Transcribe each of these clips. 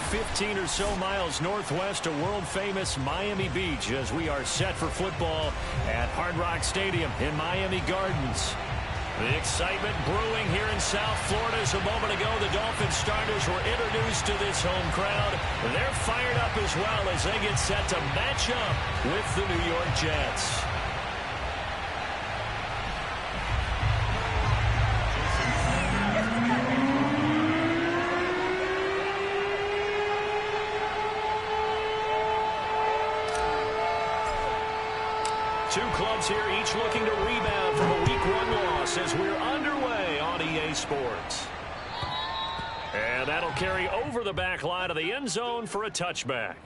15 or so miles northwest of world-famous Miami Beach as we are set for football at Hard Rock Stadium in Miami Gardens. The excitement brewing here in South Florida as a moment ago the Dolphins starters were introduced to this home crowd. They're fired up as well as they get set to match up with the New York Jets. Two clubs here, each looking to rebound from a Week 1 loss as we're underway on EA Sports. And that'll carry over the back line of the end zone for a touchback.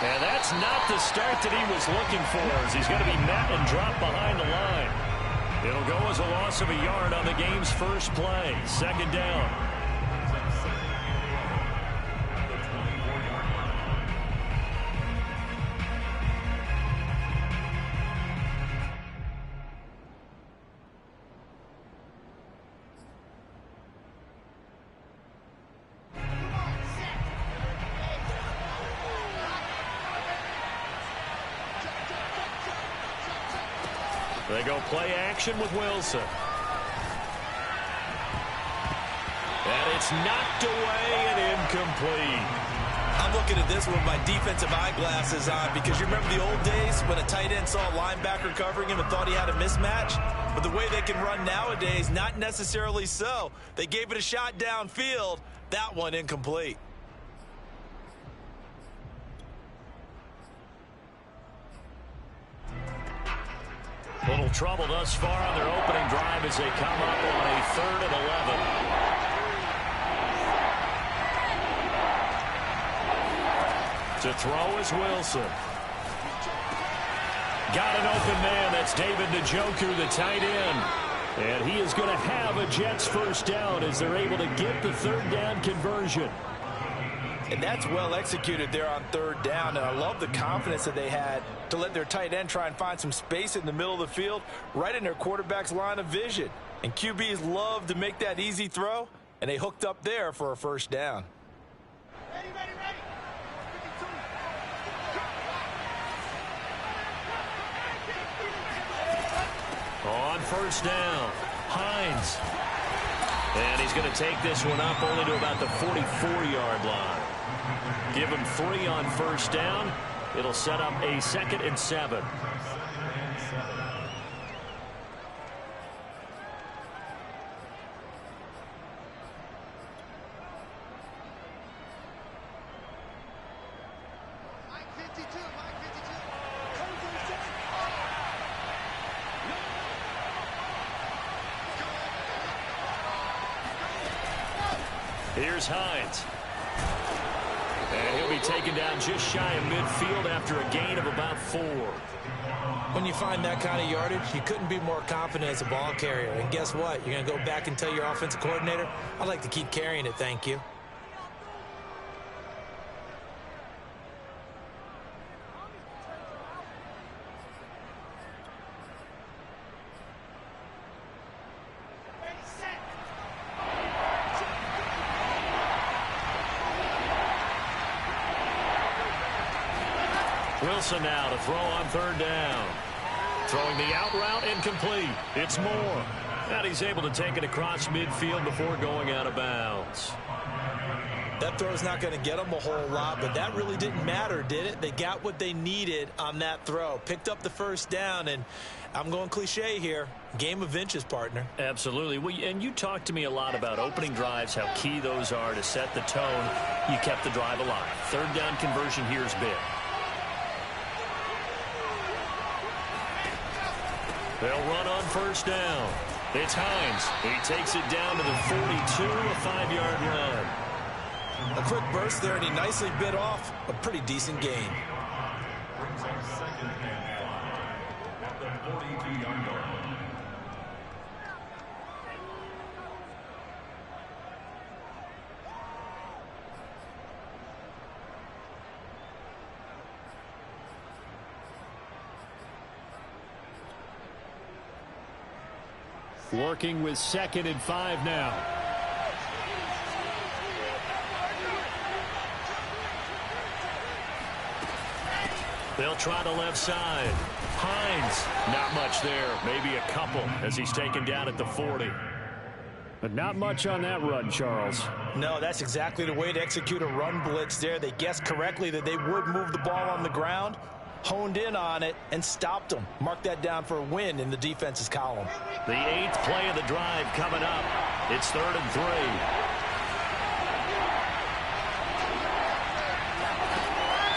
And that's not the start that he was looking for as he's going to be met and dropped behind the line. It'll go as a loss of a yard on the game's first play. Second down. They go play action with Wilson. And it's knocked away and incomplete. I'm looking at this with my defensive eyeglasses on because you remember the old days when a tight end saw a linebacker covering him and thought he had a mismatch? But the way they can run nowadays, not necessarily so. They gave it a shot downfield. That one incomplete. Little trouble thus far on their opening drive as they come up on a 3rd and 11. To throw is Wilson. Got an open man. That's David Njoku, the tight end. And he is going to have a Jets first down as they're able to get the 3rd down conversion. And that's well executed there on 3rd down. And I love the confidence that they had to let their tight end try and find some space in the middle of the field, right in their quarterback's line of vision. And QBs love to make that easy throw, and they hooked up there for a first down. Ready. On first down, Hines. And he's going to take this one up only to about the 44-yard line. Give him 3 on first down. It'll set up a 2nd and 7. Here's Hines. And he'll be taken down just shy of midfield after a gain of about 4. When you find that kind of yardage, you couldn't be more confident as a ball carrier. And guess what? You're going to go back and tell your offensive coordinator, I'd like to keep carrying it, thank you. Wilson now to throw on 3rd down. Throwing the out route incomplete. It's Moore. And he's able to take it across midfield before going out of bounds. That throw's not going to get them a whole lot, but that really didn't matter, did it? They got what they needed on that throw. Picked up the first down, and I'm going cliche here. Game of inches, partner. Absolutely. Well, and you talked to me a lot about opening drives, how key those are to set the tone. You kept the drive alive. 3rd down conversion here is big. They'll run on first down. It's Hines. He takes it down to the 42, a 5-yard run. A quick burst there, and he nicely bit off a pretty decent gain. Second and 5 at the 42-yard line. Working with 2nd and 5 now. They'll try the left side. Hines, not much there. Maybe a couple as he's taken down at the 40. But not much on that run, Charles. No, that's exactly the way to execute a run blitz there. They guessed correctly that they would move the ball on the ground, honed in on it, and stopped them. Mark that down for a win in the defense's column. The 8th play of the drive coming up. It's 3rd and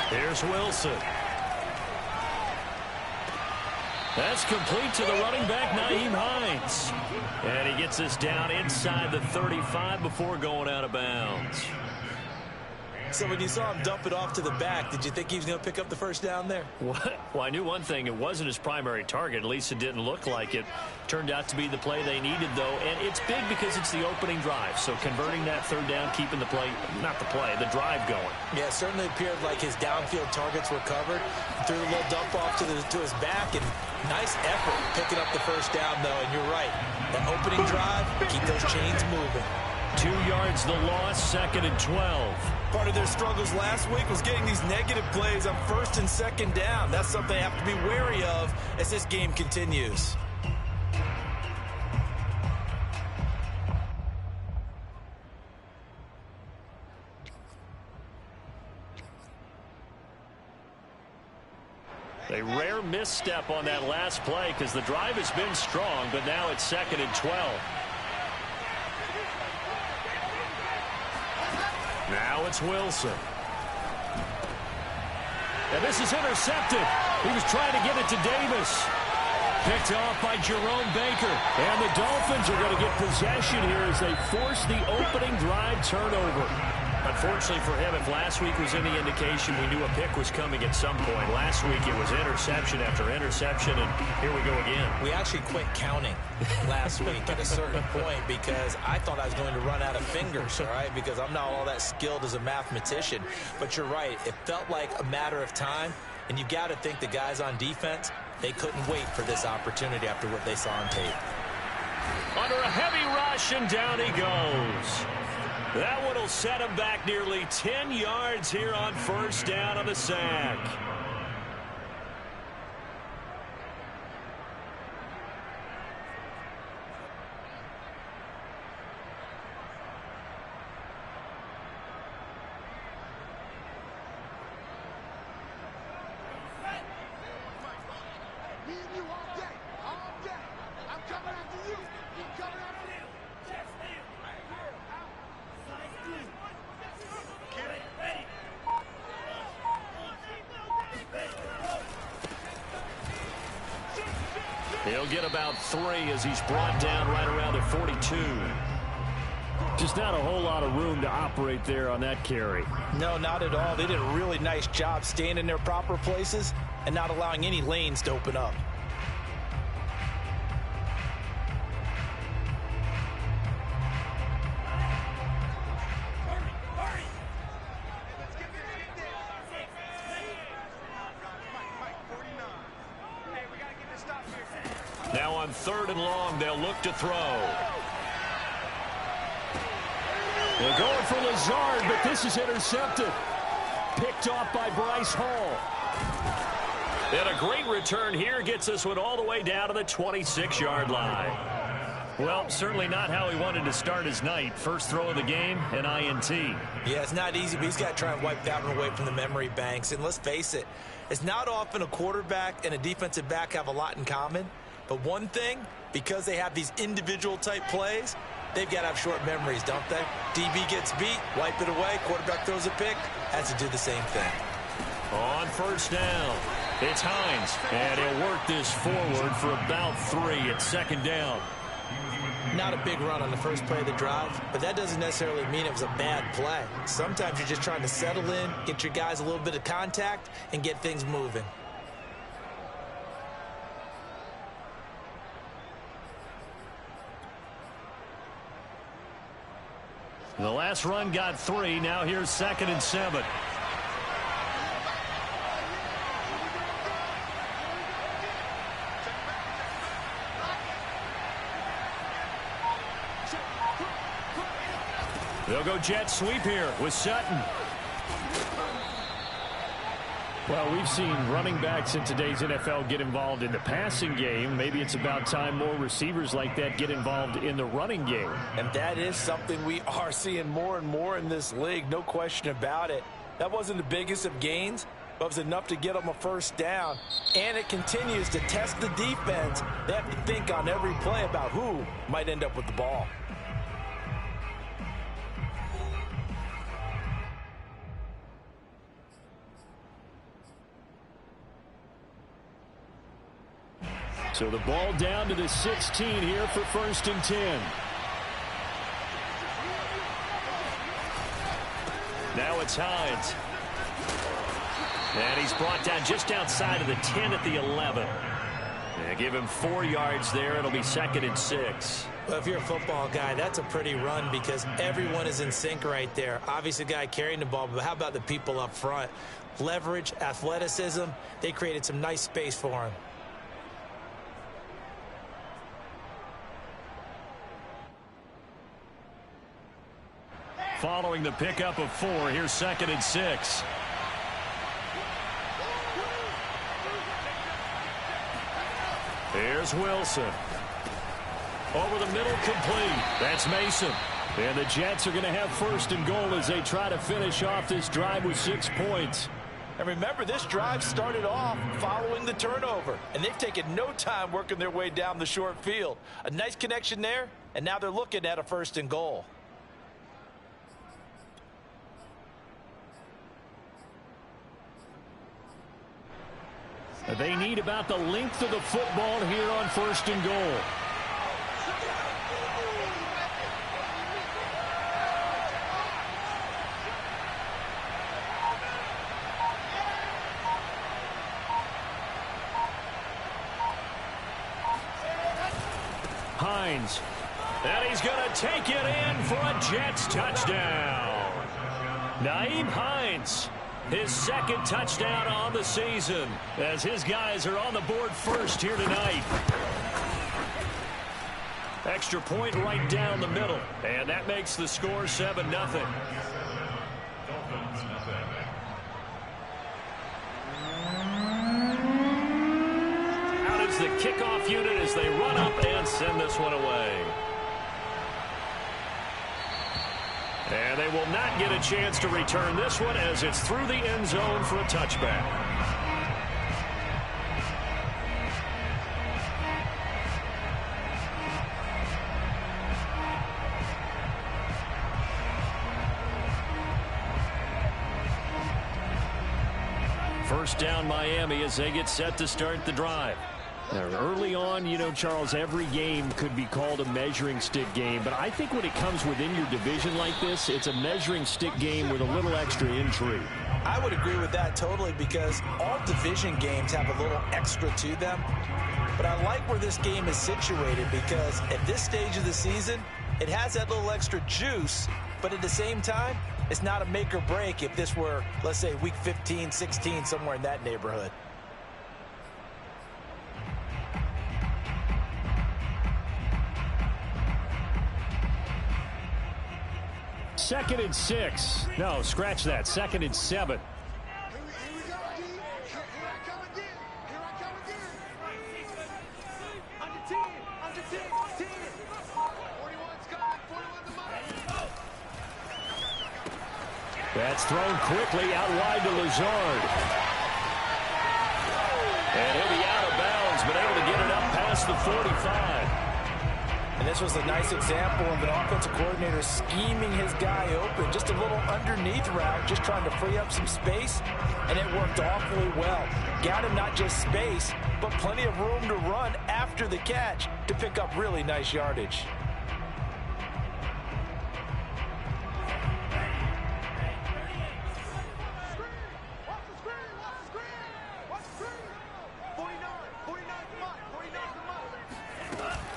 3. Here's Wilson. That's complete to the running back, Nyheim Hines. And he gets us down inside the 35 before going out of bounds. So when you saw him dump it off to the back, did you think he was going to pick up the first down there? Well, I knew one thing. It wasn't his primary target. At least it didn't look like it. Turned out to be the play they needed, though. And it's big because it's the opening drive. So converting that 3rd down, keeping the play, not the play, the drive going. Yeah, it certainly appeared like his downfield targets were covered. Threw a little dump off to his back, and nice effort picking up the first down, though. And you're right. That opening drive, keep those chains moving. 2 yards the loss, 2nd and 12. Part of their struggles last week was getting these negative plays on 1st and 2nd down. That's something they have to be wary of as this game continues. A rare misstep on that last play because the drive has been strong, but now it's 2nd and 12. Now it's Wilson. And this is intercepted. He was trying to get it to Davis. Picked off by Jerome Baker. And the Dolphins are going to get possession here as they force the opening drive turnover. Unfortunately for him, if last week was any indication, we knew a pick was coming at some point. Last week it was interception after interception, and here we go again. We actually quit counting last week at a certain point because I thought I was going to run out of fingers, all right, because I'm not all that skilled as a mathematician. But you're right. It felt like a matter of time, and you've got to think the guys on defense, they couldn't wait for this opportunity after what they saw on tape. Under a heavy rush, and down he goes. That one will set him back nearly 10 yards here on 1st down on the sack. He'll get about 3 as he's brought down right around the 42. Just not a whole lot of room to operate there on that carry. No, not at all. They did a really nice job staying in their proper places and not allowing any lanes to open up. Now on 3rd and long, they'll look to throw. They're going for Lazard, but this is intercepted. Picked off by Bryce Hall. And a great return here gets us one all the way down to the 26-yard line. Well, certainly not how he wanted to start his night. First throw of the game, an INT. Yeah, it's not easy, but he's got to try and wipe that one away from the memory banks. And let's face it, it's not often a quarterback and a defensive back have a lot in common. But one thing, because they have these individual type plays, they've got to have short memories, don't they? DB gets beat, wipe it away, quarterback throws a pick, has to do the same thing. On 1st down, it's Hines, and he'll work this forward for about 3 at 2nd down. Not a big run on the first play of the drive, but that doesn't necessarily mean it was a bad play. Sometimes you're just trying to settle in, get your guys a little bit of contact, and get things moving. The last run got 3. Now here's 2nd and 7. They'll go jet sweep here with Sutton. Well, we've seen running backs in today's NFL get involved in the passing game. Maybe it's about time more receivers like that get involved in the running game. And that is something we are seeing more and more in this league, no question about it. That wasn't the biggest of gains, but it was enough to get them a first down. And it continues to test the defense. They have to think on every play about who might end up with the ball. So the ball down to the 16 here for 1st and 10. Now it's Hines. And he's brought down just outside of the 10 at the 11. They give him 4 yards there. It'll be 2nd and 6. Well, if you're a football guy, that's a pretty run because everyone is in sync right there. Obviously, the guy carrying the ball, but how about the people up front? Leverage, athleticism, they created some nice space for him. Following the pickup of 4, here's 2nd and 6. Here's Wilson. Over the middle, complete. That's Mason. And the Jets are going to have 1st and goal as they try to finish off this drive with 6 points. And remember, this drive started off following the turnover, and they've taken no time working their way down the short field. A nice connection there, and now they're looking at a 1st and goal. They need about the length of the football here on 1st and goal. Hines. And he's going to take it in for a Jets touchdown. Nyheim Hines. His 2nd touchdown on the season as his guys are on the board first here tonight. Extra point right down the middle, and that makes the score 7-0. Out is the kickoff unit as they run up and send this one away. And they will not get a chance to return this one as it's through the end zone for a touchback. First down Miami as they get set to start the drive. Now, early on, you know, Charles, every game could be called a measuring stick game. But I think when it comes within your division like this, it's a measuring stick game with a little extra intrigue. I would agree with that totally because all division games have a little extra to them. But I like where this game is situated because at this stage of the season, it has that little extra juice. But at the same time, it's not a make or break if this were, let's say, week 15, 16, somewhere in that neighborhood. Second and 6. No, scratch that. 2nd and 7. That's thrown quickly out wide to Lazard. And he'll be out of bounds, but able to get it up past the 45. And this was a nice example of an offensive coordinator scheming his guy open. Just a little underneath route, just trying to free up some space, and it worked awfully well. Got him not just space, but plenty of room to run after the catch to pick up really nice yardage.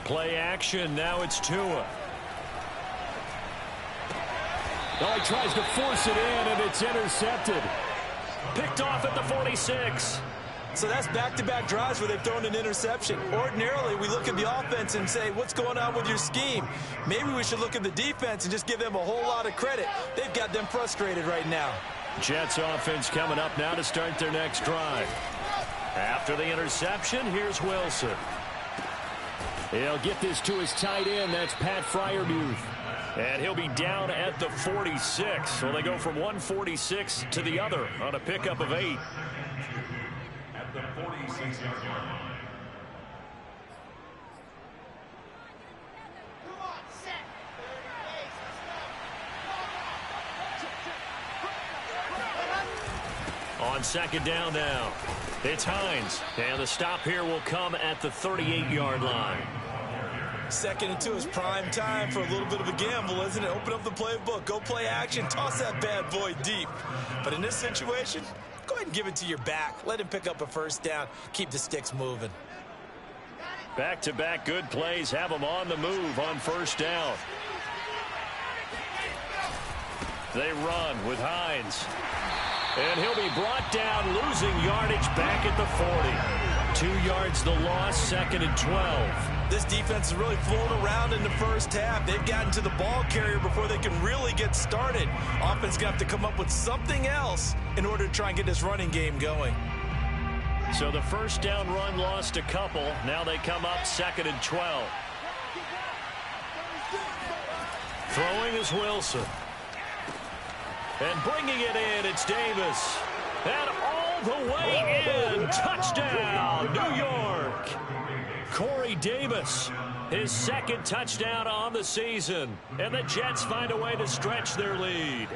Play action. Now it's Tua. Oh, he tries to force it in, and it's intercepted. Picked off at the 46. So that's back-to-back drives where they've thrown an interception. Ordinarily, we look at the offense and say, what's going on with your scheme? Maybe we should look at the defense and just give them a whole lot of credit. They've got them frustrated right now. Jets offense coming up now to start their next drive. After the interception, here's Wilson. He'll get this to his tight end. That's Pat Freiermuth. And he'll be down at the 46. So they go from 146 to the other on a pickup of 8. At the 46-yard line. On second down now, it's Hines. And the stop here will come at the 38-yard line. 2nd and 2 is prime time for a little bit of a gamble, isn't it? Open up the playbook, go play action, toss that bad boy deep. But in this situation, go ahead and give it to your back. Let him pick up a first down. Keep the sticks moving. Back-to-back good plays have them on the move on first down. They run with Hines. And he'll be brought down, losing yardage back at the 40. 2 yards the loss, 2nd and 12. This defense is really flown around in the first half. They've gotten to the ball carrier before they can really get started. Offense got to come up with something else in order to try and get this running game going. So the first down run lost a couple. Now they come up 2nd and 12. Throwing is Wilson. And bringing it in, it's Davis. And all the way in. Touchdown, New York. Corey Davis, his 2nd touchdown on the season. And the Jets find a way to stretch their lead.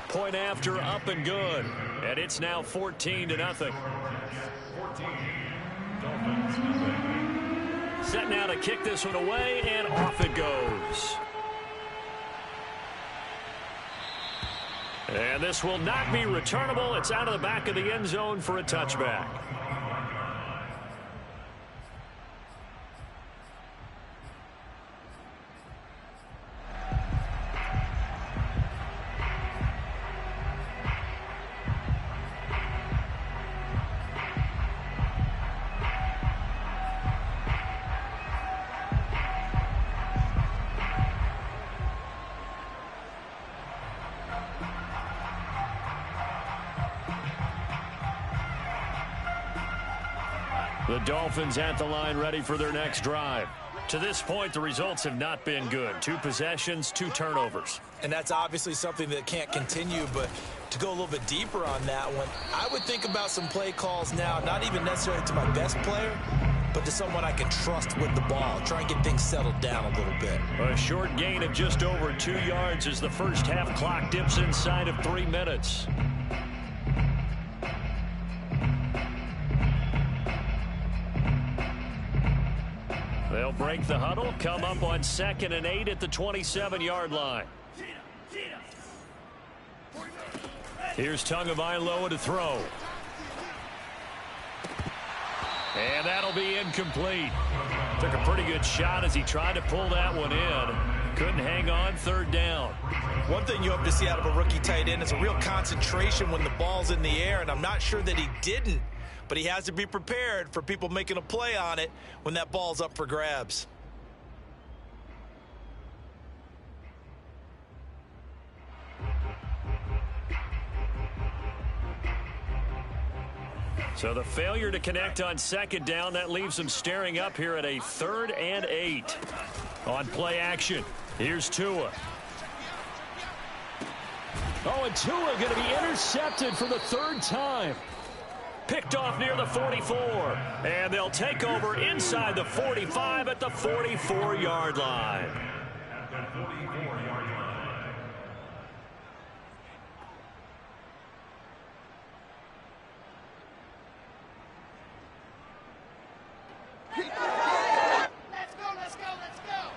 Point after, up and good. And it's now 14-0. Set now to kick this one away, and off it goes. And this will not be returnable. It's out of the back of the end zone for a touchback. The Dolphins at the line, ready for their next drive. To this point, the results have not been good. 2 possessions, 2 turnovers. And that's obviously something that can't continue, but to go a little bit deeper on that one, I would think about some play calls now, not even necessarily to my best player, but to someone I can trust with the ball. Try and get things settled down a little bit. A short gain of just over 2 yards as the first half clock dips inside of 3 minutes. They'll break the huddle, come up on 2nd and 8 at the 27-yard line. Here's Tagovailoa to throw. And that'll be incomplete. Took a pretty good shot as he tried to pull that one in. Couldn't hang on, 3rd down. One thing you hope to see out of a rookie tight end is a real concentration when the ball's in the air, and I'm not sure that he didn't. But he has to be prepared for people making a play on it when that ball's up for grabs. So the failure to connect on 2nd down, that leaves them staring up here at a 3rd and 8. On play action, here's Tua. Oh, and Tua going to be intercepted for the 3rd time. Picked off near the 44. And they'll take over inside the 45 at the 44-yard line. At the 44-yard line. Let's go, let's go, let's go.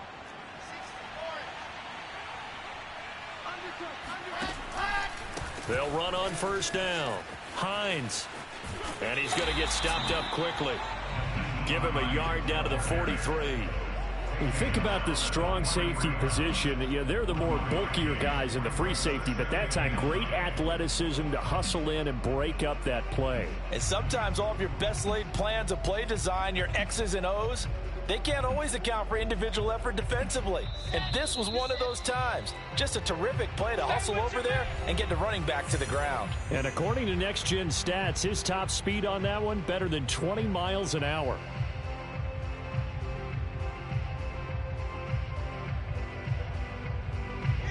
64. They'll run on first down. Hines. And he's going to get stopped up quickly. Give him a yard down to the 43. You think about the strong safety position. They're the more bulkier guys in the free safety, but that's a great athleticism to hustle in and break up that play. And sometimes all of your best laid plans of play design, your X's and O's, they can't always account for individual effort defensively. And this was one of those times. Just a terrific play to hustle over there and get the running back to the ground. And according to Next Gen Stats, his top speed on that one, better than 20 miles an hour.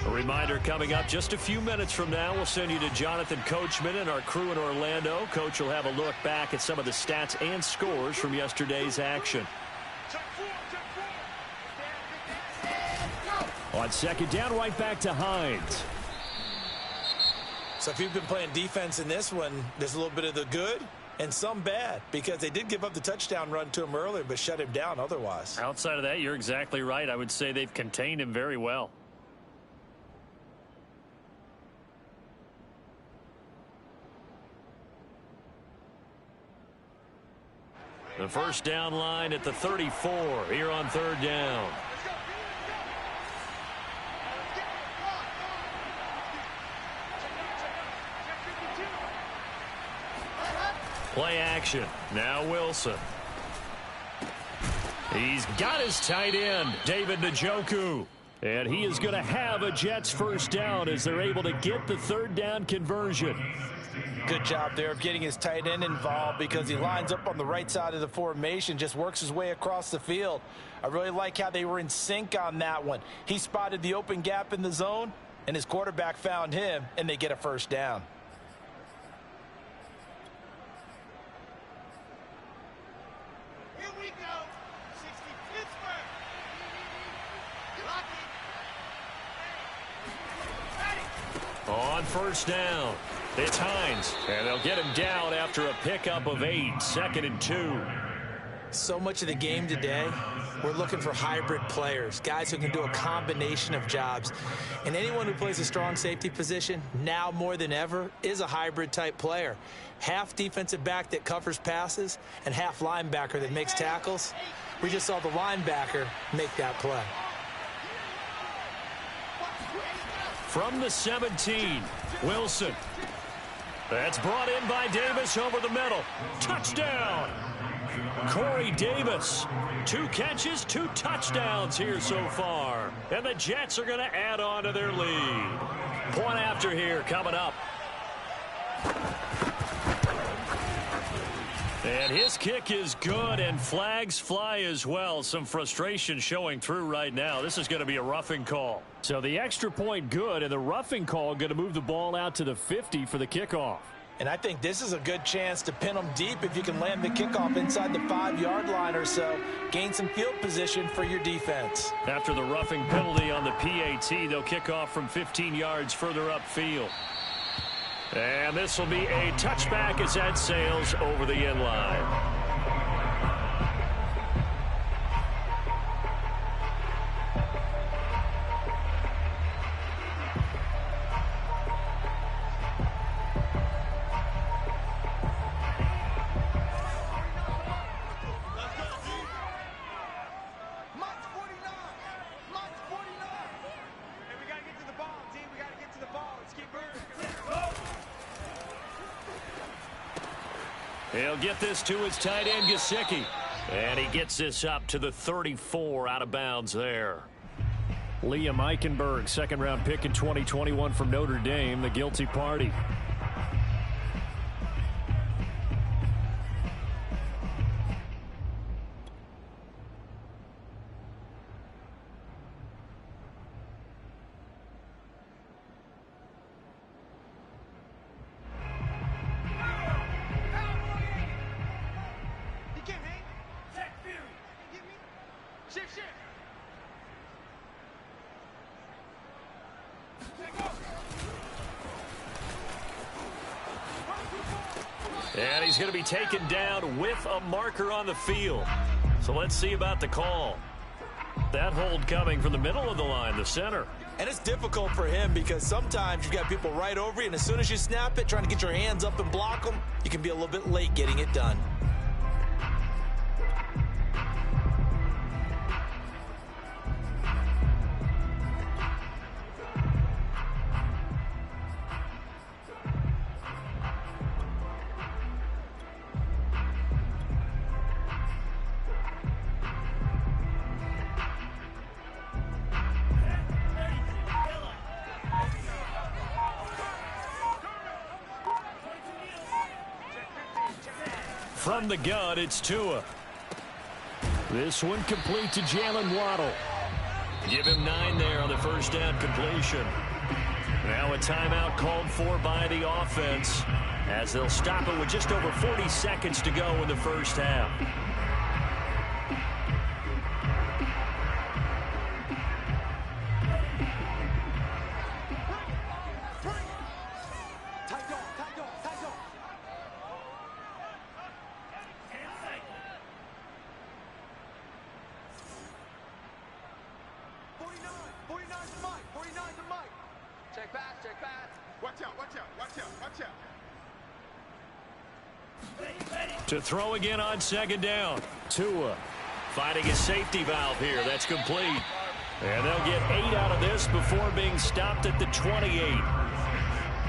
A reminder coming up just a few minutes from now, we'll send you to Jonathan Coachman and our crew in Orlando. Coach will have a look back at some of the stats and scores from yesterday's action. On second down, right back to Hines. So if you've been playing defense in this one, there's a little bit of the good and some bad, because they did give up the touchdown run to him earlier, but shut him down otherwise. Outside of that, you're exactly right. I would say they've contained him very well. The first down line at the 34 here on third down. Play action. Now Wilson. He's got his tight end, David Njoku. And he is going to have a Jets first down as they're able to get the third down conversion. Good job there of getting his tight end involved, because he lines up on the right side of the formation, just works his way across the field. I really like how they were in sync on that one. He spotted the open gap in the zone, and his quarterback found him, and they get a first down. Here we go. 60 Pittsburgh. Lucky. On first down, it's Hines, and they'll get him down after a pickup of 8, 2nd and 2. So much of the game today, we're looking for hybrid players, guys who can do a combination of jobs. And anyone who plays a strong safety position, now more than ever, is a hybrid type player. Half defensive back that covers passes and half linebacker that makes tackles. We just saw the linebacker make that play. From the 17, Wilson. That's brought in by Davis over the middle. Touchdown! Corey Davis. 2 catches, 2 touchdowns here so far. And the Jets are going to add on to their lead. Point after here coming up. And his kick is good, and flags fly as well. Some frustration showing through right now. This is going to be a roughing call. So the extra point good, and the roughing call going to move the ball out to the 50 for the kickoff. And I think this is a good chance to pin them deep if you can land the kickoff inside the 5-yard line or so. Gain some field position for your defense. After the roughing penalty on the PAT, they'll kick off from 15 yards further upfield. And this will be a touchback as that sails over the end line. He'll get this to his tight end, Gesicki. And he gets this up to the 34 out of bounds there. Liam Eichenberg, second-round pick in 2021 from Notre Dame, the guilty party. And he's going to be taken down with a marker on the field. So let's see about the call. That hold coming from the middle of the line, the center. And it's difficult for him because sometimes you've got people right over you, and as soon as you snap it, trying to get your hands up and block them, you can be a little bit late getting it done. From the gun, it's Tua. This one complete to Jalen Waddle. Give him 9 there on the first down completion. Now a timeout called for by the offense as they'll stop it with just over 40 seconds to go in the first half. To throw again on second down. Tua finding his safety valve here. That's complete. And they'll get 8 out of this before being stopped at the 28.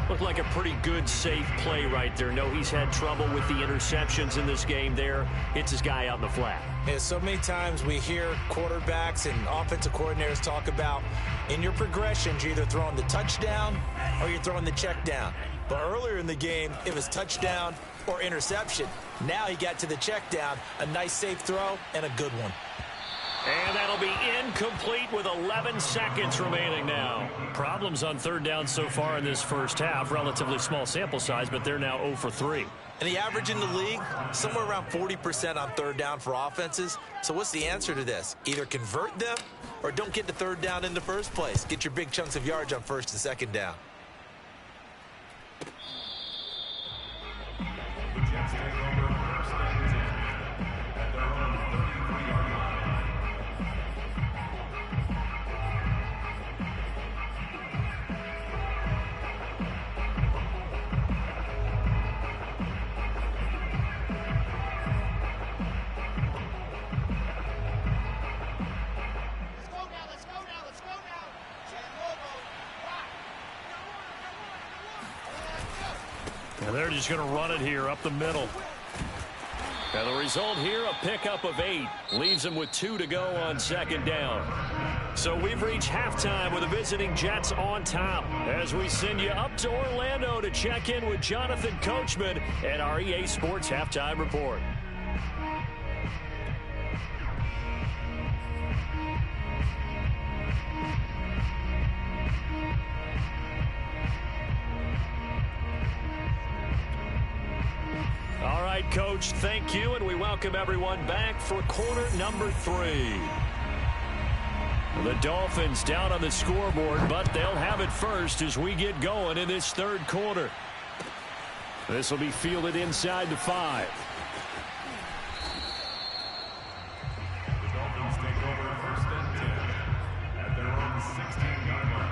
Looked like a pretty good, safe play right there. No, he's had trouble with the interceptions in this game there. Hits his guy out in the flat. Yeah, so many times we hear quarterbacks and offensive coordinators talk about in your progressions, you're either throwing the touchdown or you're throwing the check down. But earlier in the game, it was touchdown or interception. Now he got to the check down, a nice safe throw, and a good one. And that'll be incomplete with 11 seconds remaining now. Problems on third down so far in this first half. Relatively small sample size, but they're now 0 for 3. And the average in the league, somewhere around 40% on third down for offenses. So what's the answer to this? Either convert them or don't get the third down in the first place. Get your big chunks of yards on first and second down. The Jets take over first and 10 at their own 33-yard line. Let's go now. Jan Lobo, rock. And they're just going to run it here up the middle. And the result here, a pickup of 8. Leaves them with 2 to go on second down. So we've reached halftime with the visiting Jets on top as we send you up to Orlando to check in with Jonathan Coachman at our EA Sports Halftime Report. All right, Coach, thank you, and we welcome everyone back for quarter number 3. The Dolphins down on the scoreboard, but they'll have it first as we get going in this third quarter. This will be fielded inside the 5. The Dolphins take over first and 10 at their own 16-yard line.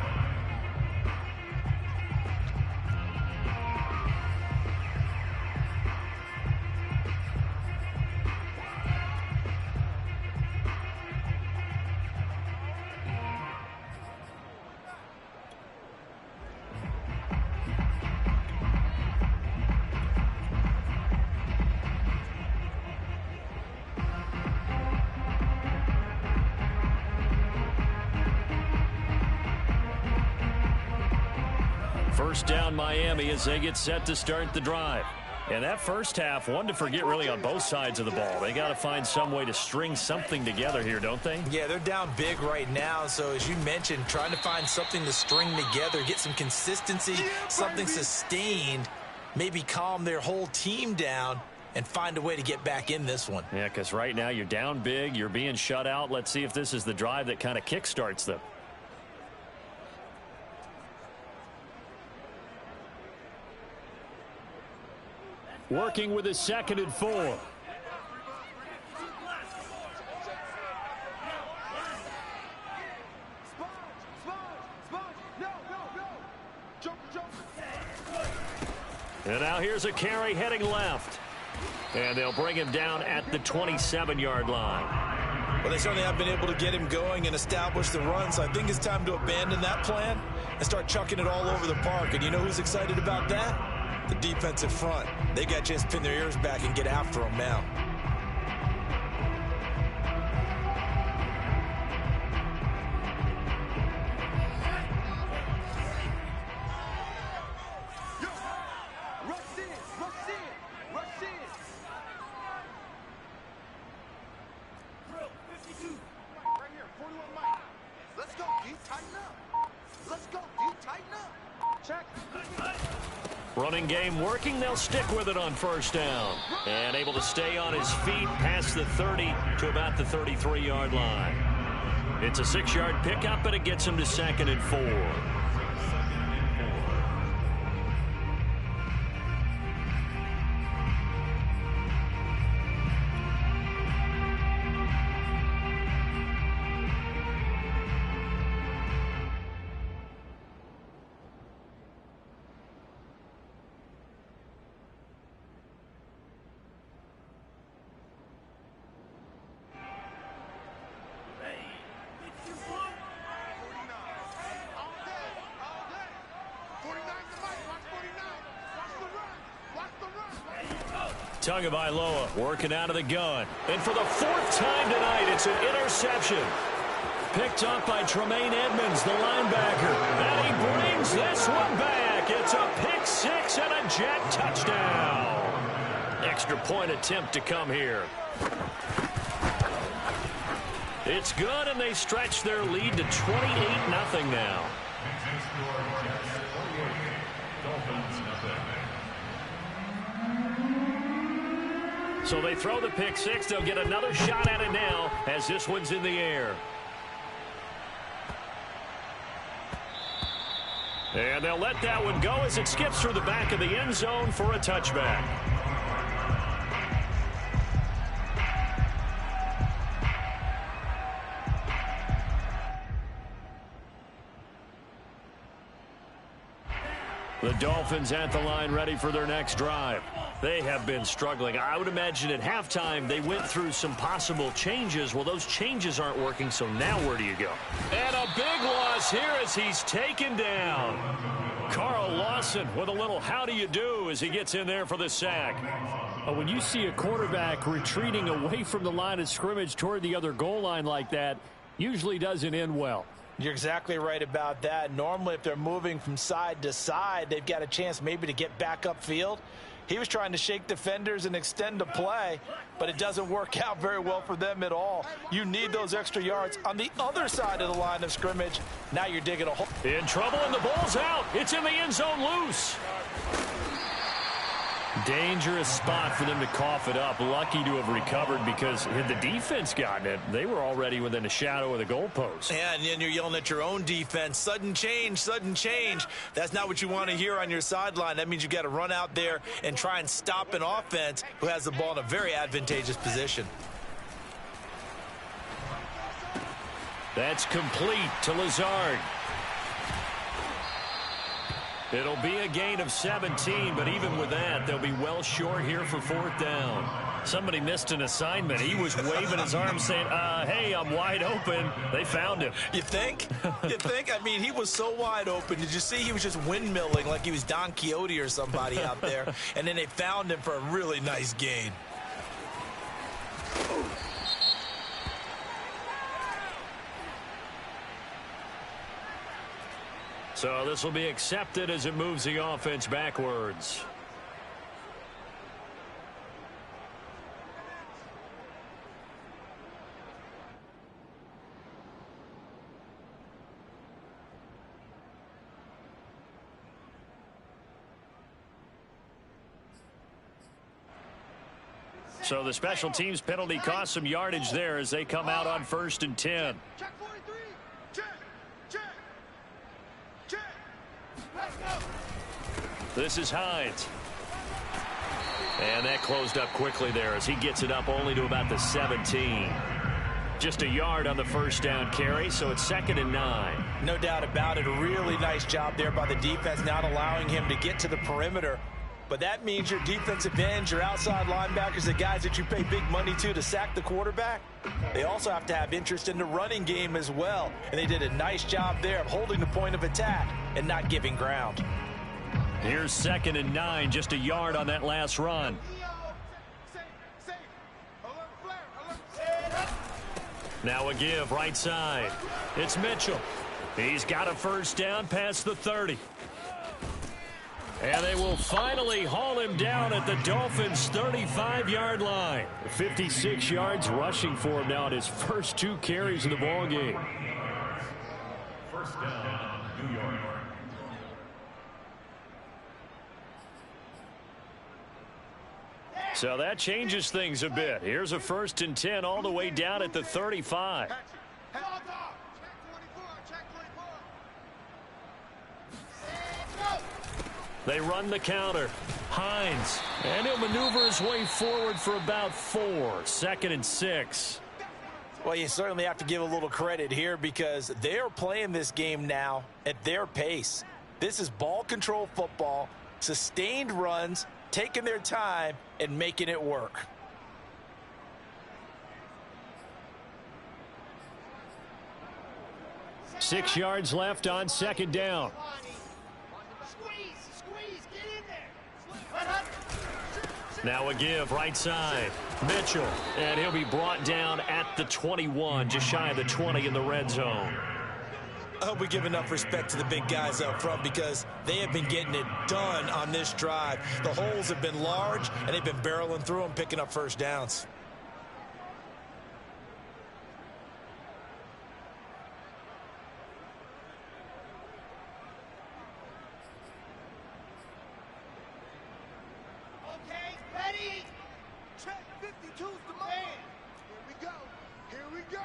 First down Miami as they get set to start the drive. And that first half, one to forget really on both sides of the ball. They got to find some way to string something together here, don't they? Yeah, they're down big right now. So as you mentioned, trying to find something to string together, get some consistency, something sustained, maybe calm their whole team down and find a way to get back in this one. Yeah, because right now you're down big, you're being shut out. Let's see if this is the drive that kind of kickstarts them. Working with a 2nd and 4. And now here's a carry heading left. And they'll bring him down at the 27-yard line. Well, they certainly have been able to get him going and establish the run, so I think it's time to abandon that plan and start chucking it all over the park. And you know who's excited about that? The defensive front. They got a chance to pin their ears back and get after him now. Running game working. They'll stick with it on first down. And able to stay on his feet past the 30 to about the 33-yard line. It's a 6-yard pickup, and it gets him to 2nd and 4. Tagovailoa working out of the gun. And for the 4th time tonight, it's an interception. Picked up by Tremaine Edmonds, the linebacker. And he brings this one back. It's a pick 6 and a Jet touchdown. Extra point attempt to come here. It's good, and they stretch their lead to 28-0 now. So they throw the pick 6. They'll get another shot at it now as this one's in the air. And they'll let that one go as it skips through the back of the end zone for a touchback. The Dolphins at the line ready for their next drive. They have been struggling. I would imagine at halftime they went through some possible changes. Well, those changes aren't working, so now where do you go? And a big loss here as he's taken down. Carl Lawson with a little how do you do as he gets in there for the sack. When you see a quarterback retreating away from the line of scrimmage toward the other goal line like that, usually doesn't end well. You're exactly right about that. Normally, if they're moving from side to side, they've got a chance maybe to get back upfield. He was trying to shake defenders and extend the play, but it doesn't work out very well for them at all. You need those extra yards on the other side of the line of scrimmage. Now you're digging a hole. In trouble, and the ball's out. It's in the end zone loose. Dangerous spot for them to cough it up. Lucky to have recovered because had the defense gotten it, they were already within a shadow of the goalpost. Yeah, and then you're yelling at your own defense. Sudden change, sudden change. That's not what you want to hear on your sideline. That means you've got to run out there and try and stop an offense who has the ball in a very advantageous position. That's complete to Lazard. It'll be a gain of 17, but even with that, they'll be well short here for 4th down. Somebody missed an assignment. He was waving his arms saying, hey, I'm wide open. They found him. You think? You think? I mean, he was so wide open. Did you see he was just windmilling like he was Don Quixote or somebody out there? And then they found him for a really nice gain. So this will be accepted as it moves the offense backwards. So the special teams penalty cost some yardage there as they come out on 1st and 10. Check 43. Check. Check. Check. Let's go. This is Hines. And that closed up quickly there as he gets it up only to about the 17. Just a yard on the 1st down carry, so it's 2nd and 9. No doubt about it. A really nice job there by the defense, not allowing him to get to the perimeter. But that means your defensive ends, your outside linebackers, the guys that you pay big money to sack the quarterback, they also have to have interest in the running game as well. And they did a nice job there of holding the point of attack and not giving ground. Here's 2nd and 9, just a yard on that last run. Now a give right side. It's Mitchell. He's got a 1st down past the 30. And they will finally haul him down at the Dolphins' 35-yard line. 56 yards rushing for him now at his first 2 carries of the ball game. 1st down, New York. So that changes things a bit. Here's a 1st and 10 all the way down at the 35. Check 24, check 24. They run the counter. Hines. And he'll maneuver his way forward for about 4. 2nd and 6. Well, you certainly have to give a little credit here because they are playing this game now at their pace. This is ball control football, sustained runs, taking their time and making it work. Six yards left on 2nd down. Squeeze, get in there. Now a give, right side. Mitchell, and he'll be brought down at the 21, just shy of the 20 in the red zone. I hope we give enough respect to the big guys up front because they have been getting it done on this drive. The holes have been large, and they've been barreling through them, picking up first downs. Okay, ready. Check 52's the man. Here we go.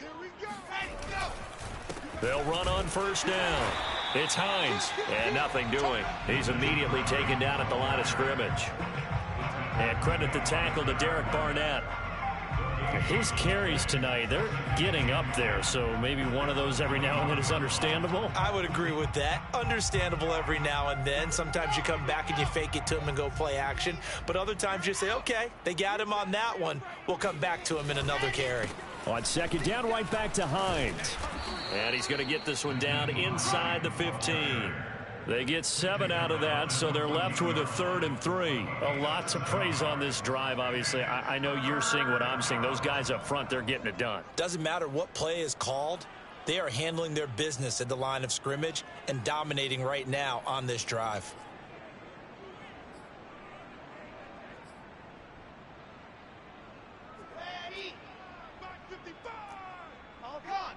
Ready, go. They'll run on 1st down. It's Hines, and nothing doing. He's immediately taken down at the line of scrimmage. And credit the tackle to Derek Barnett. His carries tonight, they're getting up there, so maybe one of those every now and then is understandable. I would agree with that. Understandable every now and then. Sometimes you come back and you fake it to him and go play action. But other times you say, okay, they got him on that one. We'll come back to him in another carry. On 2nd down, right back to Hines. And he's going to get this one down inside the 15. They get 7 out of that, so they're left with a 3rd and 3. A lot to praise on this drive, obviously. I know you're seeing what I'm seeing. Those guys up front, they're getting it done. Doesn't matter what play is called. They are handling their business at the line of scrimmage and dominating right now on this drive. Ready. 55. Oh, gone.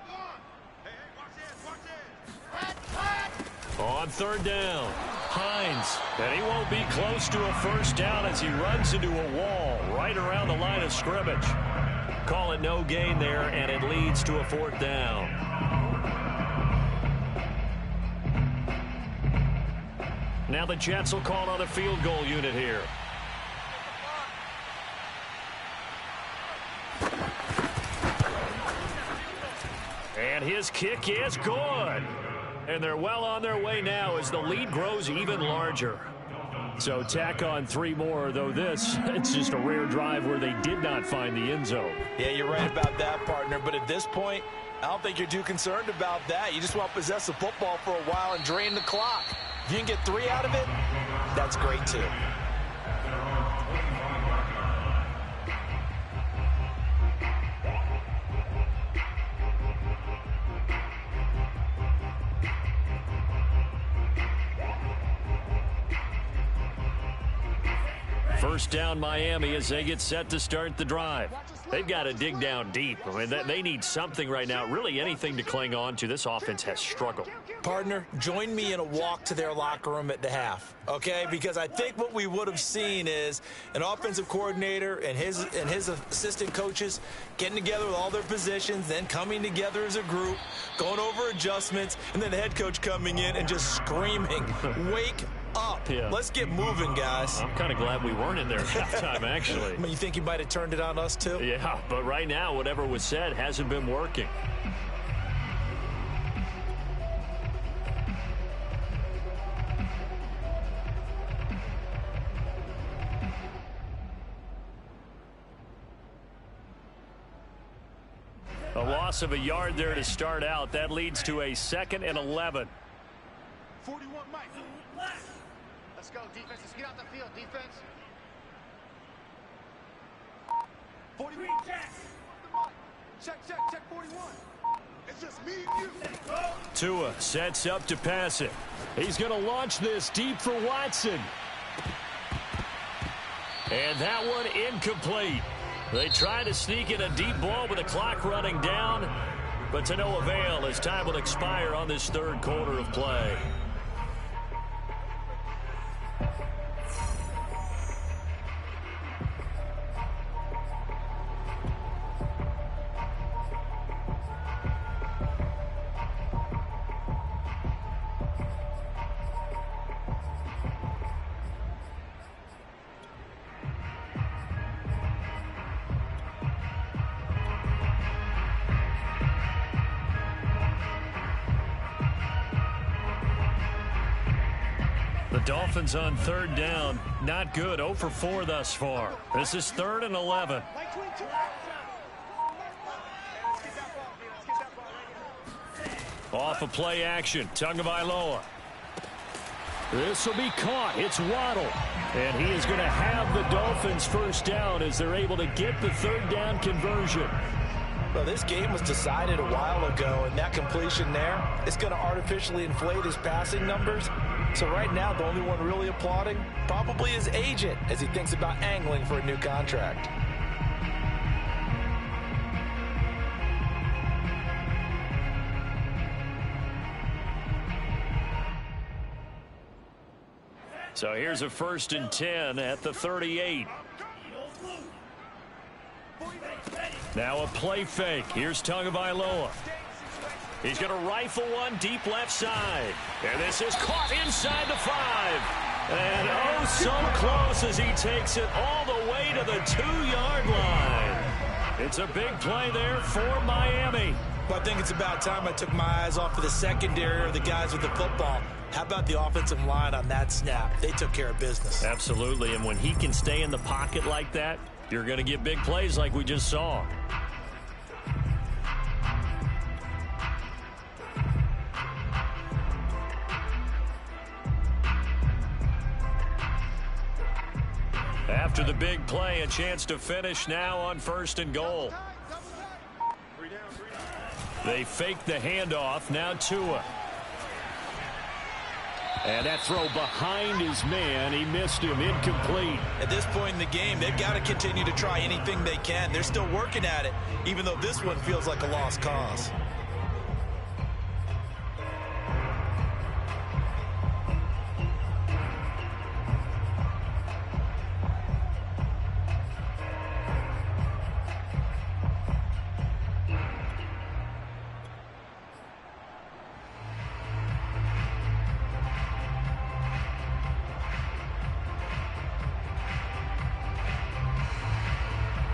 Hey, watch this. Hot. On 3rd down, Hines, and he won't be close to a 1st down as he runs into a wall right around the line of scrimmage. Call it no gain there, and it leads to a 4th down. Now the Jets will call on a field goal unit here. And his kick is good. And they're well on their way now as the lead grows even larger. So tack on 3 more, though it's just a rare drive where they did not find the end zone. Yeah, you're right about that, partner. But at this point, I don't think you're too concerned about that. You just want to possess the football for a while and drain the clock. If you can get 3 out of it, that's great too. First down Miami as they get set to start the drive. They've got to dig down deep. I mean, they need something right now, really anything to cling on to. This offense has struggled. Partner, join me in a walk to their locker room at the half, okay? Because I think what we would have seen is an offensive coordinator and his assistant coaches getting together with all their positions, then coming together as a group, going over adjustments, and then the head coach coming in and just screaming, wake up. Yeah. Let's get moving, guys. I'm kind of glad we weren't in there at halftime, actually. I mean, you think he might have turned it on us, too? Yeah, but right now, whatever was said hasn't been working. A loss of a yard there to start out. That leads to a 2nd and 11. 41, Mike. Let's go, defense. Let's get out the field, defense. 41. Check 41. It's just me and you. Tua sets up to pass it. He's going to launch this deep for Watson. And that one incomplete. They try to sneak in a deep ball with the clock running down, but to no avail as time will expire on this 3rd quarter of play. The Dolphins on third down. Not good. 0 for 4 thus far. This is 3rd and 11. Off of play action. Tagovailoa. This will be caught. It's Waddle. And he is going to have the Dolphins first down as they're able to get the third down conversion. Well, this game was decided a while ago, and that completion there is going to artificially inflate his passing numbers. So right now, the only one really applauding probably his agent as he thinks about angling for a new contract. So here's a 1st and 10 at the 38. Now a play fake. Here's Tagovailoa. He's going to rifle one deep left side. And this is caught inside the 5. And oh, so close as he takes it all the way to the 2-yard line. It's a big play there for Miami. Well, I think it's about time I took my eyes off of the secondary or the guys with the football. How about the offensive line on that snap? They took care of business. Absolutely, and when he can stay in the pocket like that, you're going to get big plays like we just saw. After the big play, a chance to finish now on 1st and goal. They fake the handoff. Now Tua. And that throw behind his man. He missed him. Incomplete. At this point in the game, they've got to continue to try anything they can. They're still working at it, even though this one feels like a lost cause.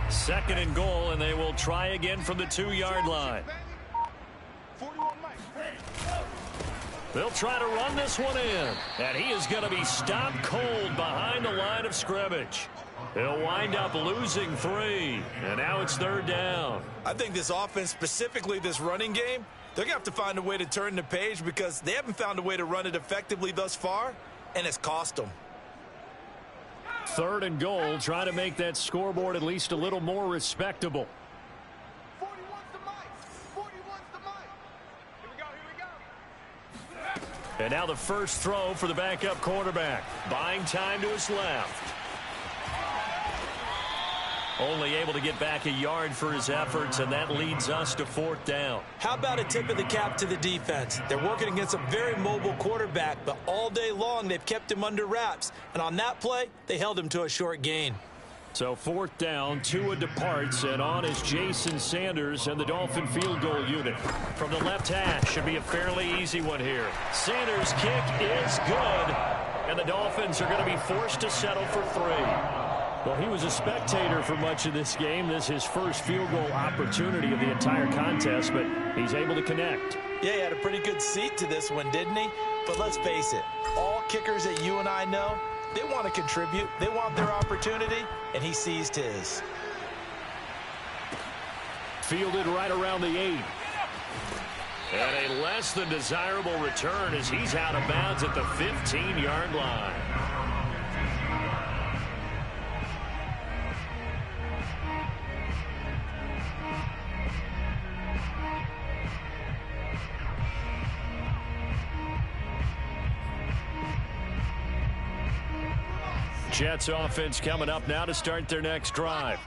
Second and goal, and they will try again from the 2-yard line. They'll try to run this one in, and he is going to be stopped cold behind the line of scrimmage. He'll wind up losing 3, and now it's 3rd down. I think this offense, specifically this running game, they're going to have to find a way to turn the page because they haven't found a way to run it effectively thus far, and it's cost them. 3rd and goal, trying to make that scoreboard at least a little more respectable. 41's the mic. 41's the mic. Here we go. And now the first throw for the backup quarterback. Buying time to his left. Only able to get back a yard for his efforts, and that leads us to 4th down. How about a tip of the cap to the defense? They're working against a very mobile quarterback, but all day long they've kept him under wraps. And on that play, they held him to a short gain. So 4th down, Tua departs, and on is Jason Sanders and the Dolphin field goal unit. From the left hash, should be a fairly easy one here. Sanders' kick is good, and the Dolphins are going to be forced to settle for 3. Well, he was a spectator for much of this game. This is his first field goal opportunity of the entire contest, but he's able to connect. Yeah, he had a pretty good seat to this one, didn't he? But let's face it, all kickers that you and I know, they want to contribute. They want their opportunity, and he seized his. Fielded right around the 8. And a less than desirable return as he's out of bounds at the 15-yard line. Jets offense coming up now to start their next drive.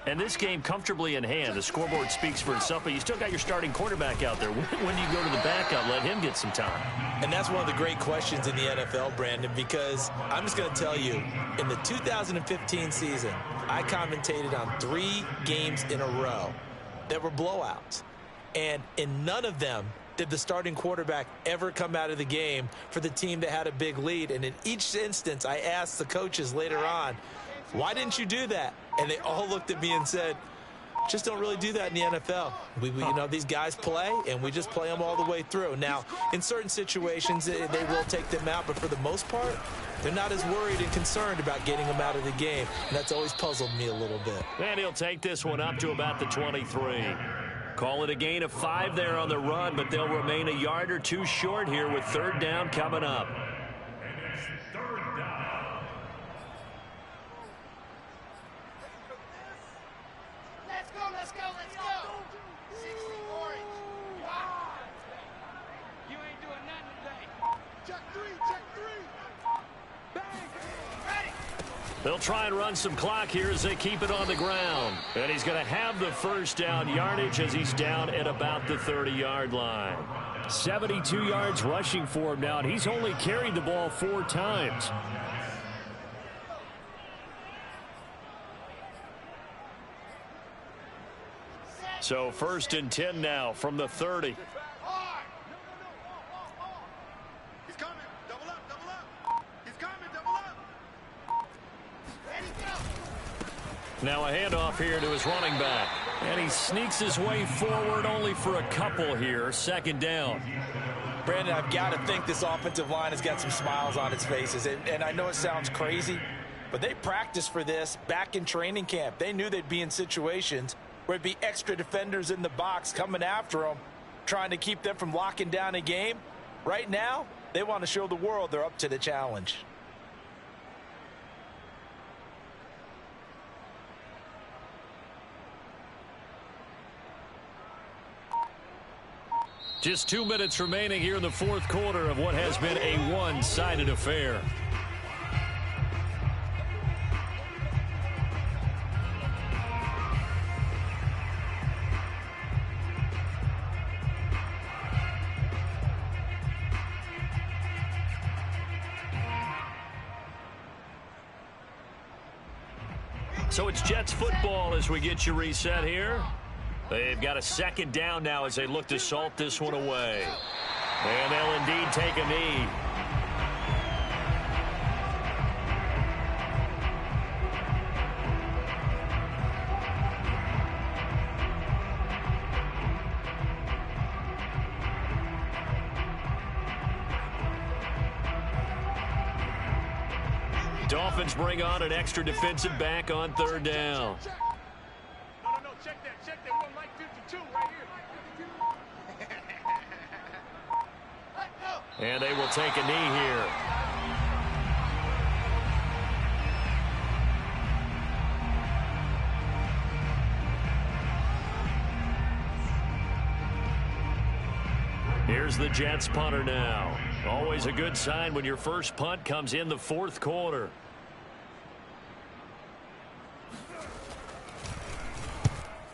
And this game comfortably in hand. The scoreboard speaks for itself, but you still got your starting quarterback out there. When do you go to the backup, let him get some time? And that's one of the great questions in the NFL, Brandon, because I'm just going to tell you, in the 2015 season, I commentated on 3 games in a row that were blowouts. And in none of them did the starting quarterback ever come out of the game for the team that had a big lead. And in each instance, I asked the coaches later on, why didn't you do that? And they all looked at me and said, Just don't really do that in the NFL. You know, these guys play, and we just play them all the way through. Now, in certain situations, they will take them out, but for the most part, they're not as worried and concerned about getting them out of the game, and that's always puzzled me a little bit. And he'll take this one up to about the 23. Call it a gain of 5 there on the run, but they'll remain a yard or two short here with third down coming up. And it's third down. Let's go, let's go, let's go. 60 orange. You ain't doing nothing today. Check three. Bang. Ready. They'll try and run some clock here as they keep it on the ground. And he's going to have the first down yardage as he's down at about the 30-yard line. 72 yards rushing for him now, and he's only carried the ball 4 times. So 1st and 10 now from the 30. He's coming. Double up. He's coming, double up. Ready, go. Now a handoff here to his running back. And he sneaks his way forward only for a couple here. 2nd down. Brandon, I've got to think this offensive line has got some smiles on its faces. And I know it sounds crazy, but they practiced for this back in training camp. They knew they'd be in situations where it'd be extra defenders in the box coming after them, trying to keep them from locking down a game. Right now, they want to show the world they're up to the challenge. Just 2 minutes remaining here in the 4th quarter of what has been a one-sided affair. So it's Jets football as we get you reset here. They've got a 2nd down now as they look to salt this one away. And they'll indeed take a knee. Dolphins bring on an extra defensive back on 3rd down. No, check that. We want Mike 52 right here. And they will take a knee here. Here's the Jets punter now. Always a good sign when your first punt comes in the 4th quarter.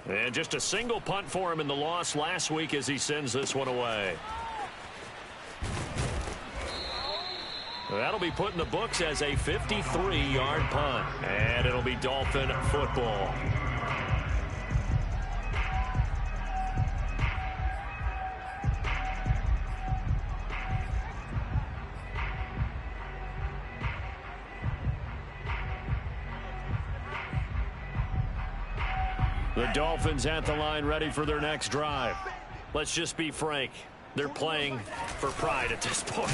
And just a single punt for him in the loss last week as he sends this one away. That'll be put in the books as a 53-yard punt. And it'll be Dolphin football. The Dolphins at the line ready for their next drive. Let's just be frank. They're playing for pride at this point.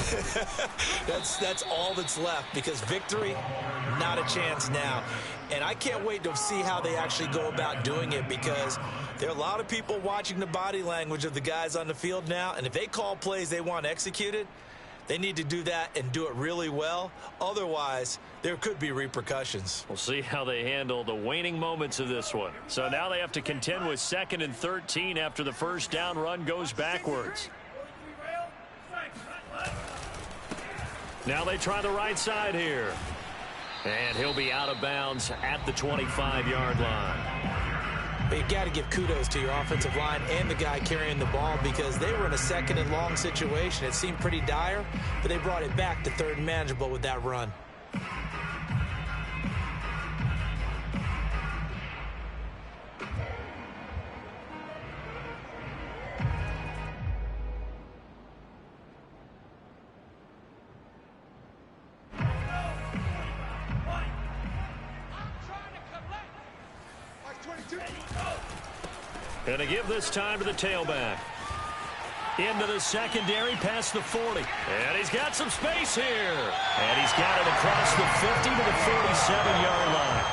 That's all that's left, because victory, not a chance now. And I can't wait to see how they actually go about doing it, because there are a lot of people watching the body language of the guys on the field now, and if they call plays they want executed, they need to do that and do it really well. Otherwise, there could be repercussions. We'll see how they handle the waning moments of this one. So now they have to contend with 2nd and 13 after the first down run goes backwards. Now they try the right side here. And he'll be out of bounds at the 25-yard line. But you got to give kudos to your offensive line and the guy carrying the ball, because they were in a 2nd and long situation. It seemed pretty dire, but they brought it back to 3rd and manageable with that run. And to give this time to the tailback. Into the secondary, past the 40. And he's got some space here. And he's got it across the 50 to the 47-yard line.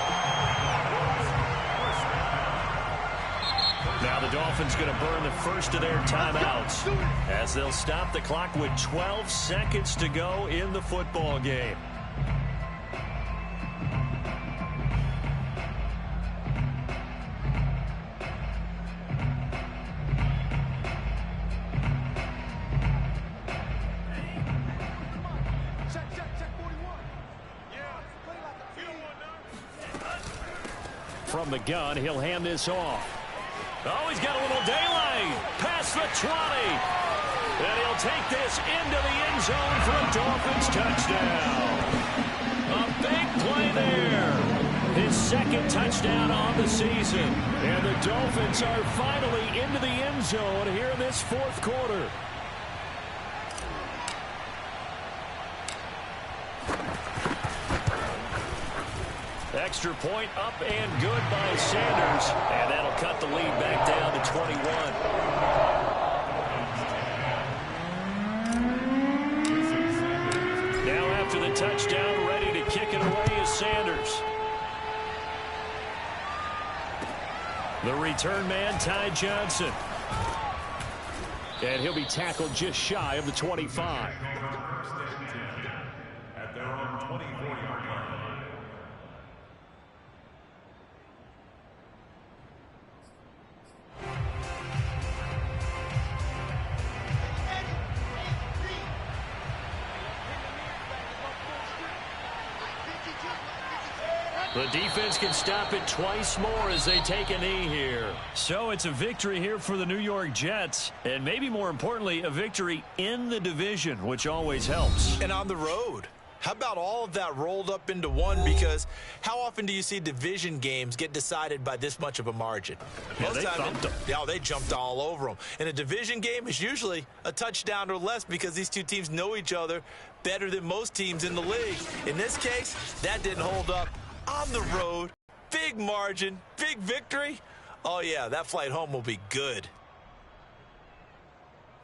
Now the Dolphins going to burn the first of their timeouts as they'll stop the clock with 12 seconds to go in the football game. From the gun, he'll hand this off. Oh, he's got a little daylight. Past the 20. And he'll take this into the end zone for a Dolphins touchdown. A big play there. His second touchdown on the season. And the Dolphins are finally into the end zone here in this fourth quarter. Extra point up and good by Sanders. And that'll cut the lead back down to 21. Now after the touchdown, ready to kick it away is Sanders. The return man, Ty Johnson. And he'll be tackled just shy of the 25. At their own 24-yard line. The defense can stop it twice more as they take a knee here. So it's a victory here for the New York Jets. And maybe more importantly, a victory in the division, which always helps. And on the road. How about all of that rolled up into one? Because how often do you see division games get decided by this much of a margin? Yeah, they thumped them. Yeah, they jumped all over them. And a division game is usually a touchdown or less because these two teams know each other better than most teams in the league. In this case, that didn't hold up. On the road, big margin, big victory. Oh, yeah, that flight home will be good.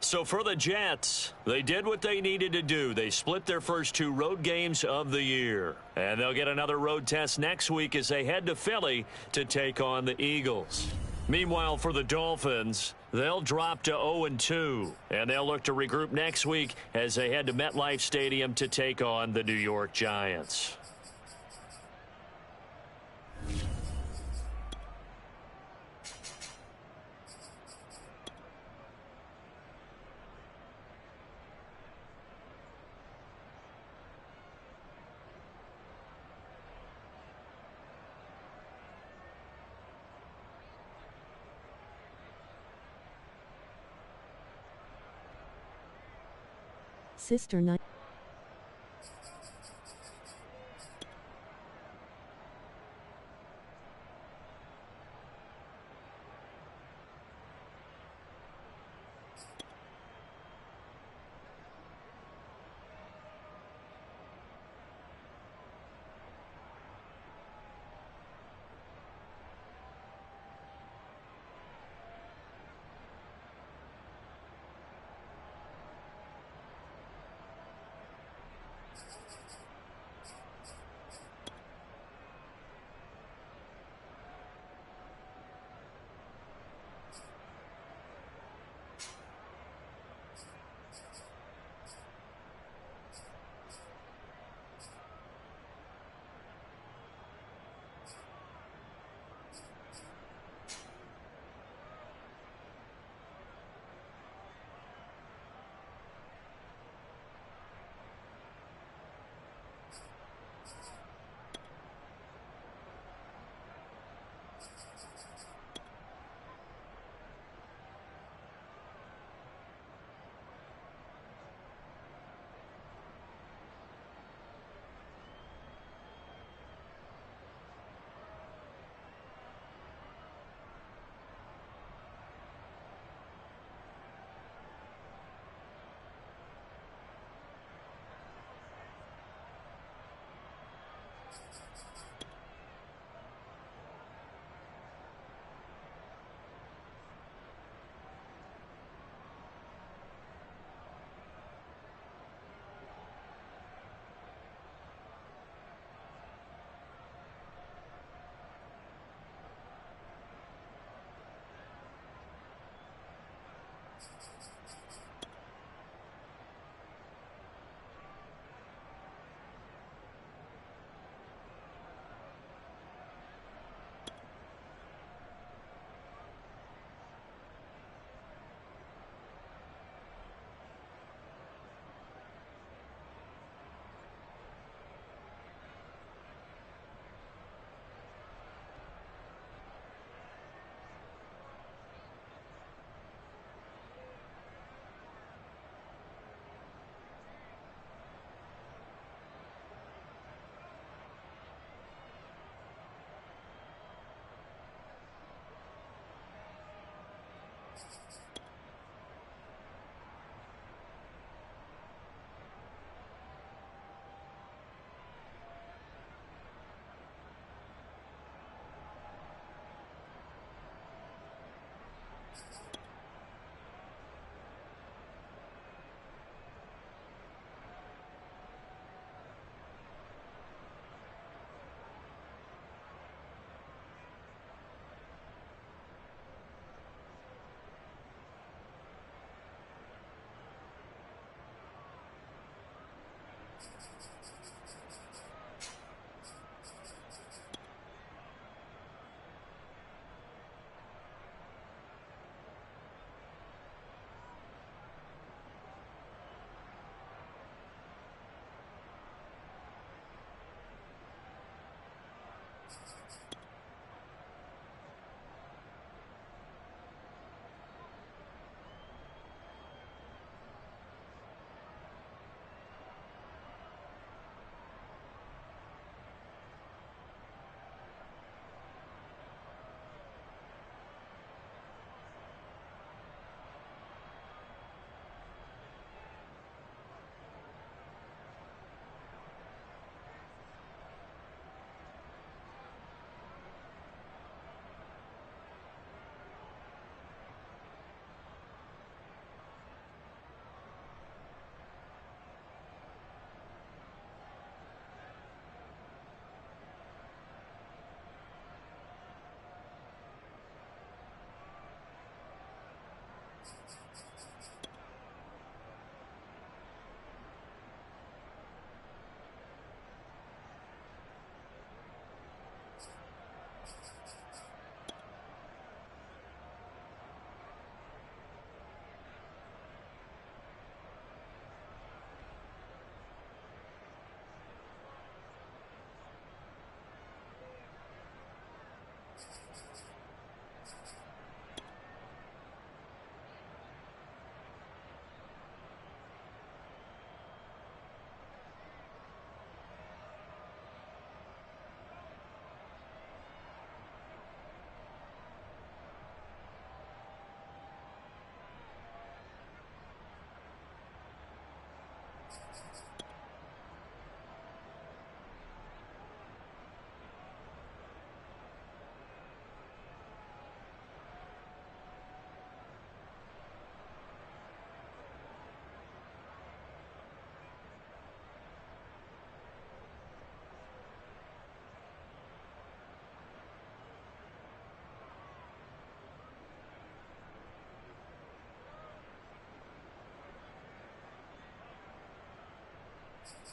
So for the Jets, they did what they needed to do. They split their first two road games of the year. And they'll get another road test next week as they head to Philly to take on the Eagles. Meanwhile, for the Dolphins, they'll drop to 0-2. And they'll look to regroup next week as they head to MetLife Stadium to take on the New York Giants. Sister Night. Thank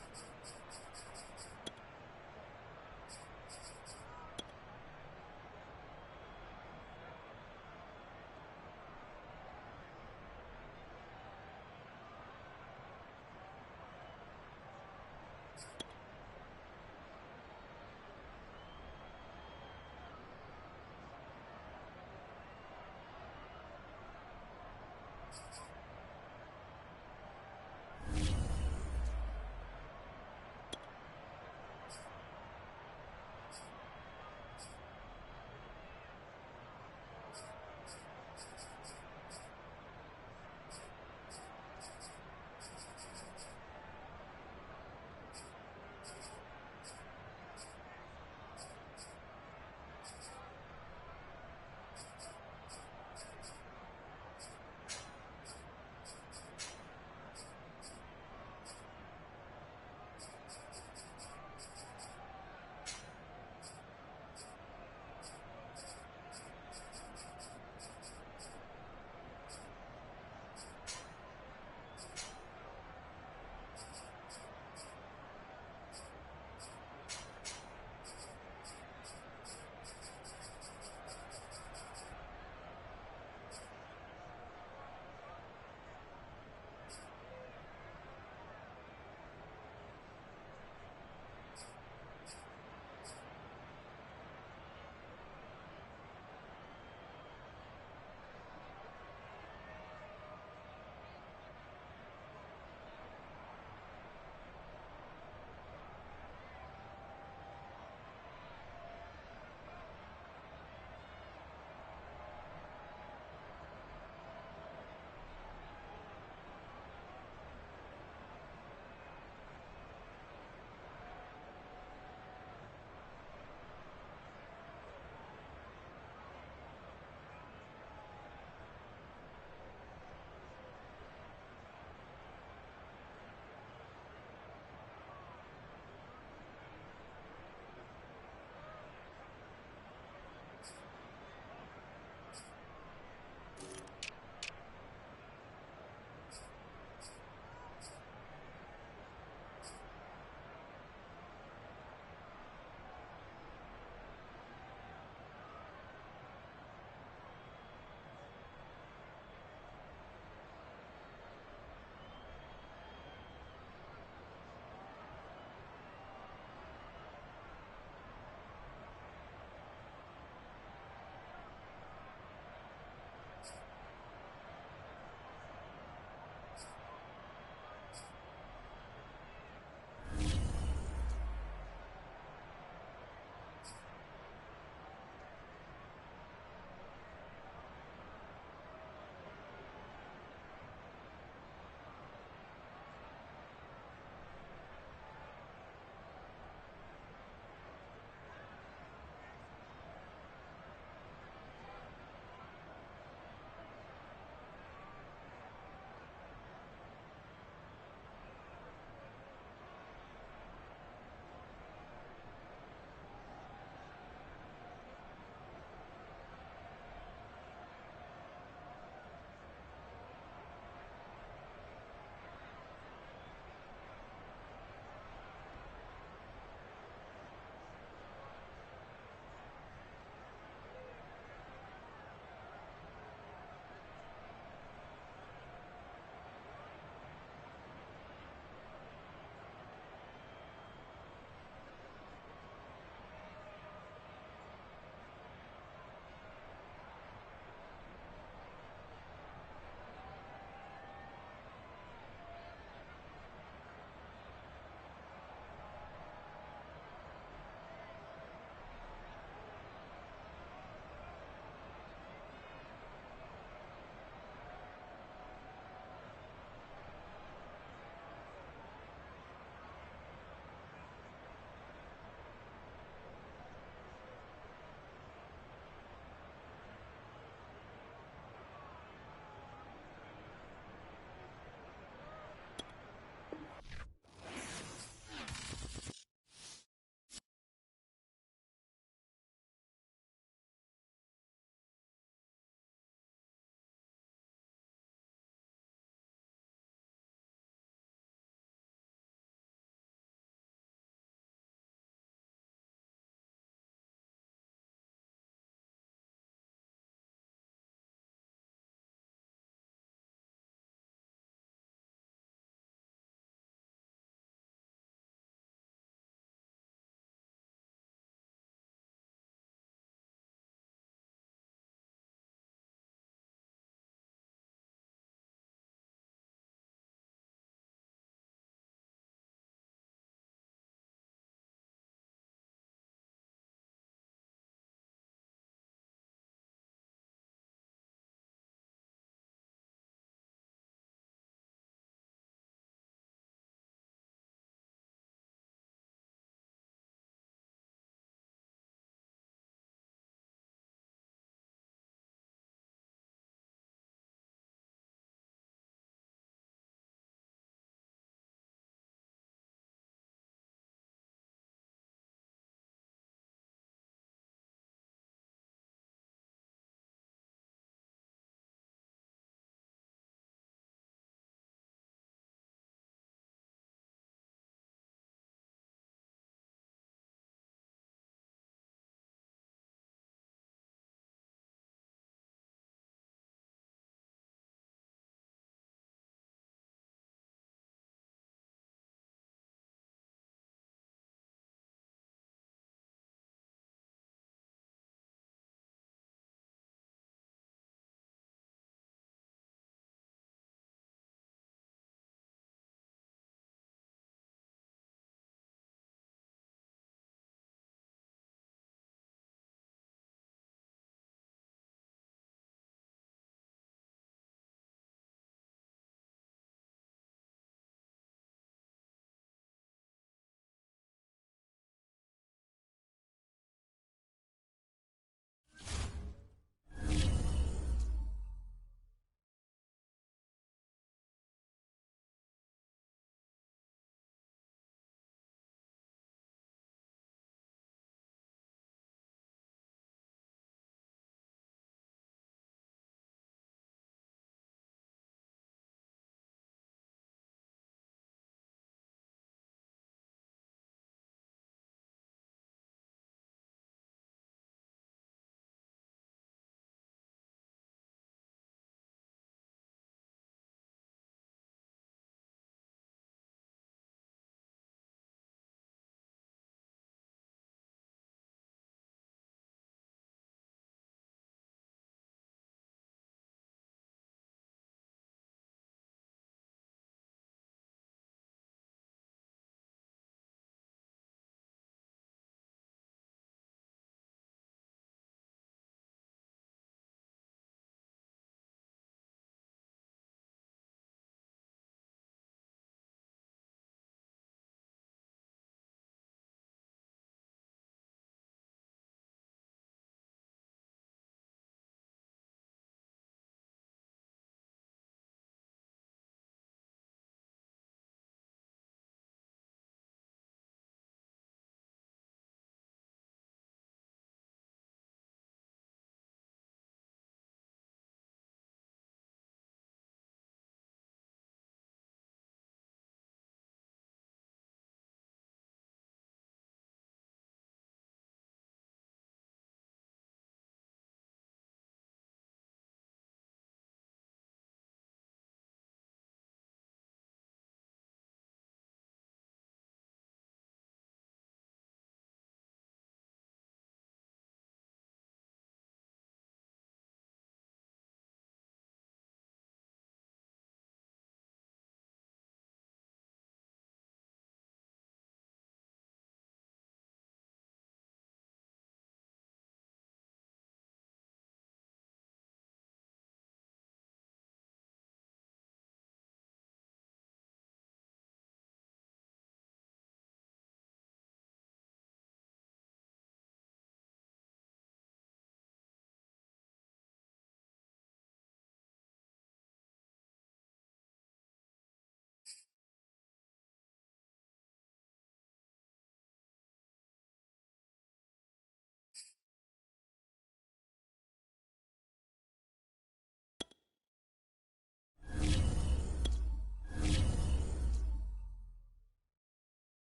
you.